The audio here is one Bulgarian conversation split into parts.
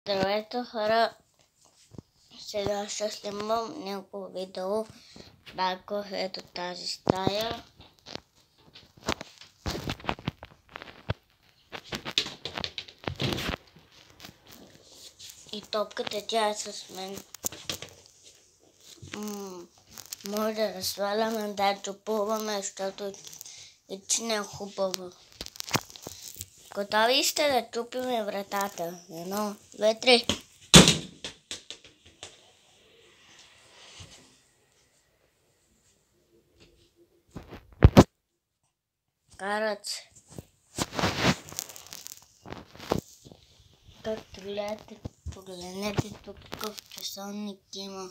Здравейте, хора! Сега ще снимам някакво видео пак ето тази стая. И топката тя е с мен. Може да разваляме, да чупуваме, защото и че не е хубаво. Готови сте да чупим вратата? 1, 2, 3. Карат се. Както гледате, погледнете тук какъв часовник има.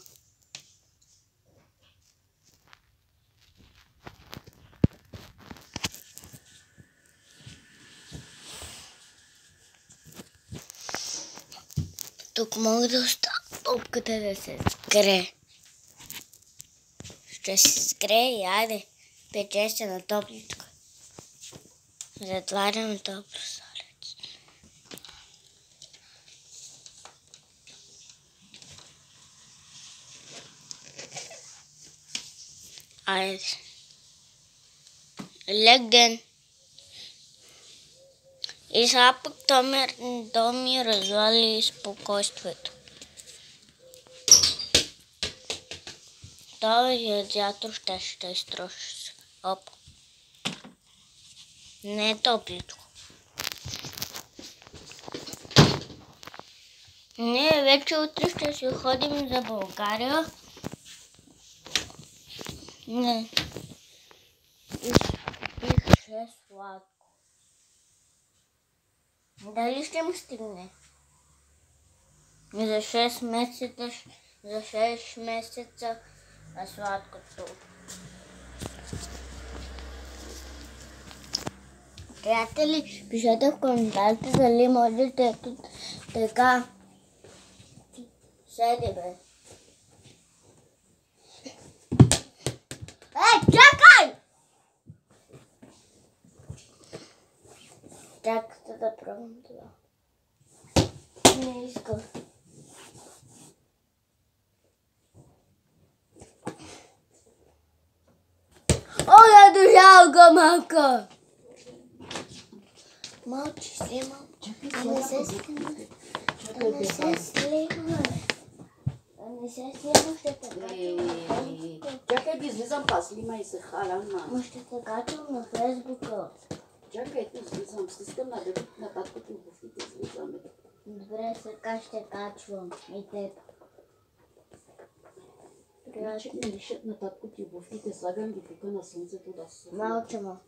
Тук мога да оставя топката да се скре. Ще се скре и айде, пече се на топличка. Затваряме топло солец. Айде. Лек ден. И сега пък то ми развали спокойствието. Този радиатор ще изтроши. Оп. Не е топличко. Ние вече утре ще си ходим за България. Не. И ще е сладко. Дали ще му стигне? За 6 месеца е сладкото. Приятели, пишете в коментарите дали можете така. Седи, бе. Чакай! Чакайте да пробвам това. Не искам. Оля, жалко, малко! Мълчи си, мълчи. Да не се снима. Да не се снима. Ще те качвам. Чакай да излизам, снимай се, халяна. Ма ще те качвам на Фейсбука. Чакай, излизам, стискам на таткото и обувките, излизаме. Добре, сега ще качвам и теб. Значи не лишат на таткото и обувките, слагам ги тук на слънцето да се... Малче ма.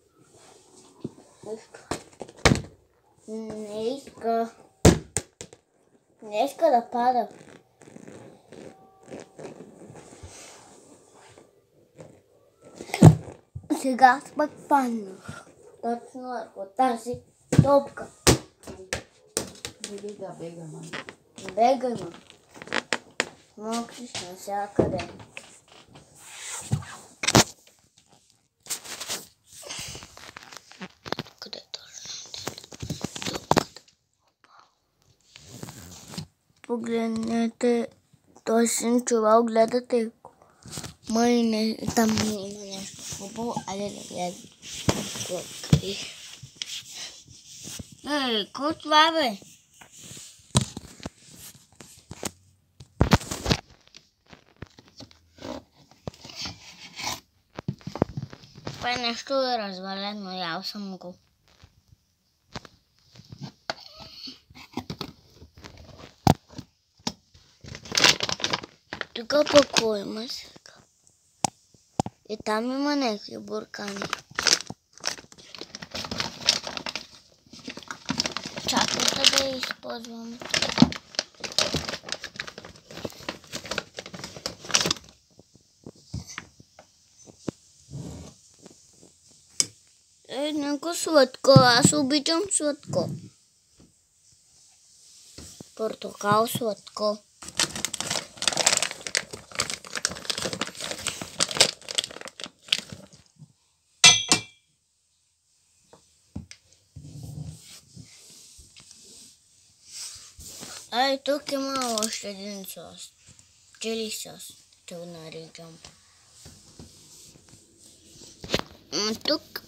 Не иска. Не иска да пада. Сега пък паднах. Точно върху тази топка. Дали да бегам, Бегай, ма. Мокриш навсякъде. Къде точно? Погледнете, той син чувал, гледате го. Май не, там има нещо хубаво, айде да гледам. Ей, какво това, бе? Това е нещо развалено, ял съм го. Тук пък има сега. И там има някакви буркани. Чакайте да я използваме. Много сладко, аз обичам сладко. Портокал сладко. Ай, тук има още един сос. Чили сос, ще го наричам. Тук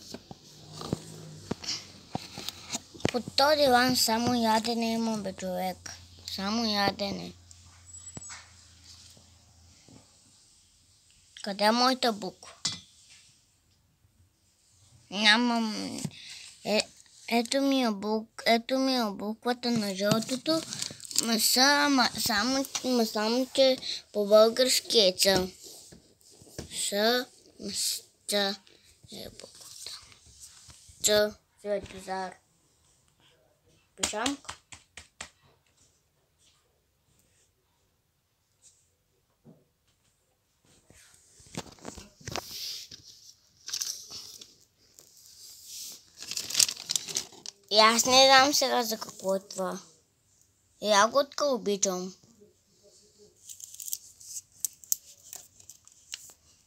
под този диван само ядене има, бе, човек. Само ядене. Къде е моята буква? Нямам... Ето ми е буквата на жълтото. Само че по български е Ц. Ц е буквата. Ц. Светозар. Пишамка. И аз не знам сега за какво е това. Ягодка обичам.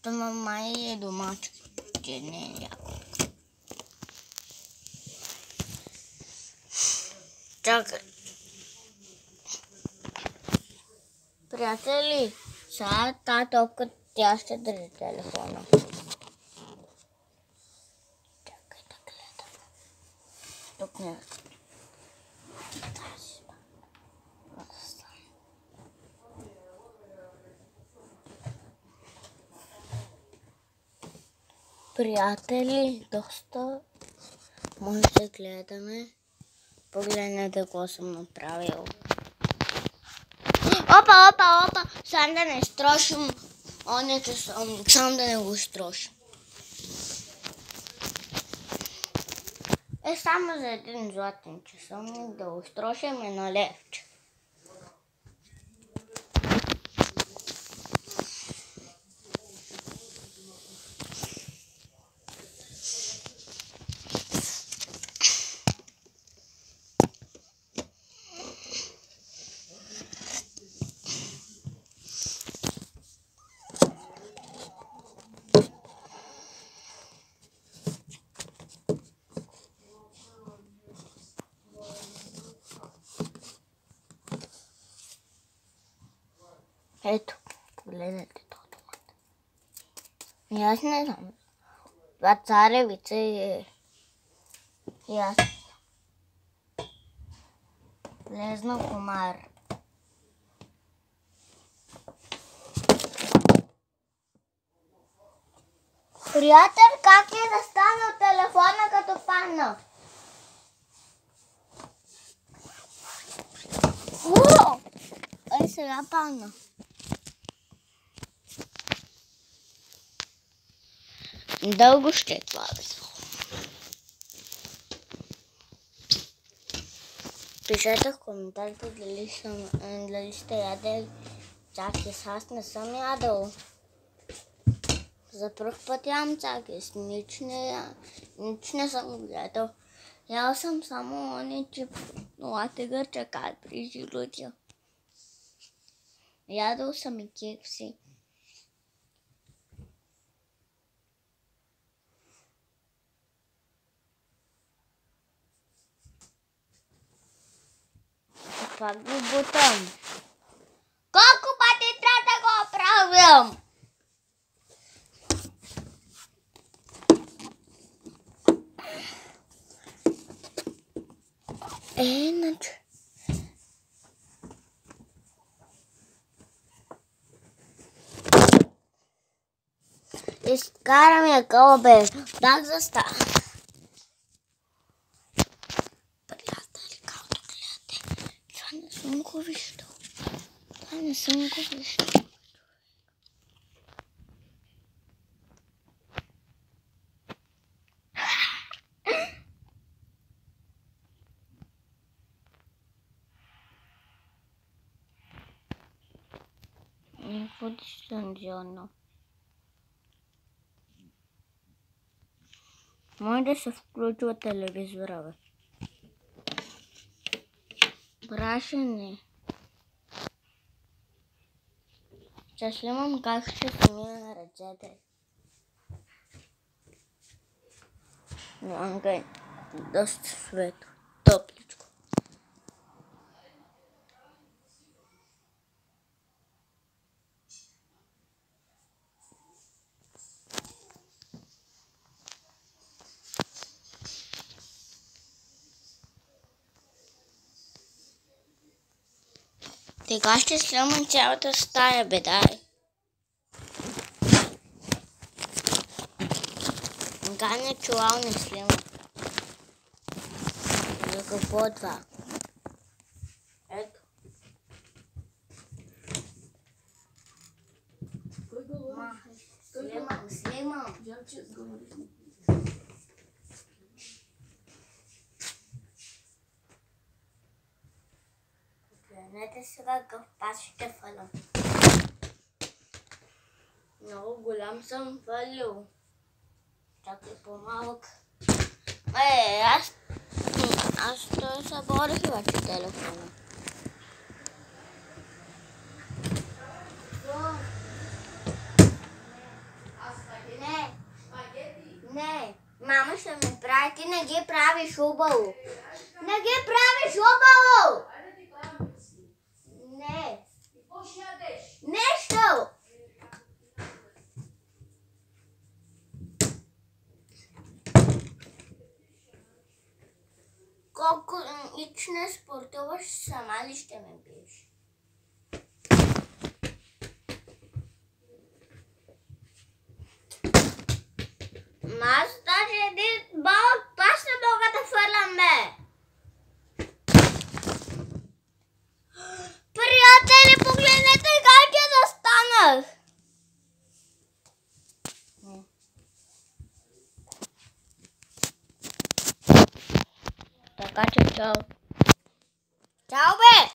Това май е домашно. Не е ягодка. Чакай. Приятели, сега тази топка тя ще държи телефона. Чакай да гледам. Тук не е. Приятели, доста може да гледаме. Погледнете какво съм направил. Опа! Сам да не строшим. Сам да не го строшим. Само за един златен часовник да го строшим едно левче. Ето, погледнете този томат. И аз не знам. Това царевица е... И аз... Влезна комар. Приятел, как е да стане от телефона като падна? Ай, сега падна. Дълго ще е това, бе. Пишете в коментарите дали сте ядели чакис. Аз не съм ядел. За пръв път ям чакис. Нич не съм гледал. Ял съм само они латега чакай при жилутя. Ядел съм и кекси. Пак го бутам. Колко пъти трябва да го правим? Иначе. Изкарам я кълбе. Дай застава. Приятели, както гледате. Това не съм го виждал. Не ходи дистанционно. Може да се включва телевизора, бе. Брашене. Ще снимам как ще се мина на ръцете. Навънка е доста светло, топличко. Сега ще снимам цялата стая, бе, дай. Ганя чувал не снимам. За какво е това? Ето. Кой говори? Снимам. Жълче говори. Погледнете сега какъв пас ще фалям. Много голям съм фалил. Чакай по-малък. Аз той съборих вече телефона. Не, мама ще ми прави, ти не ги правиш хубаво. Не ги правиш хубаво! Не. Нещо! Колко ич не спортуваш, сама ли ще ме биеш? Аз даже един малък пас не мога да фърлям, бе! Приятели, погледнете как я застанах! Така че чао.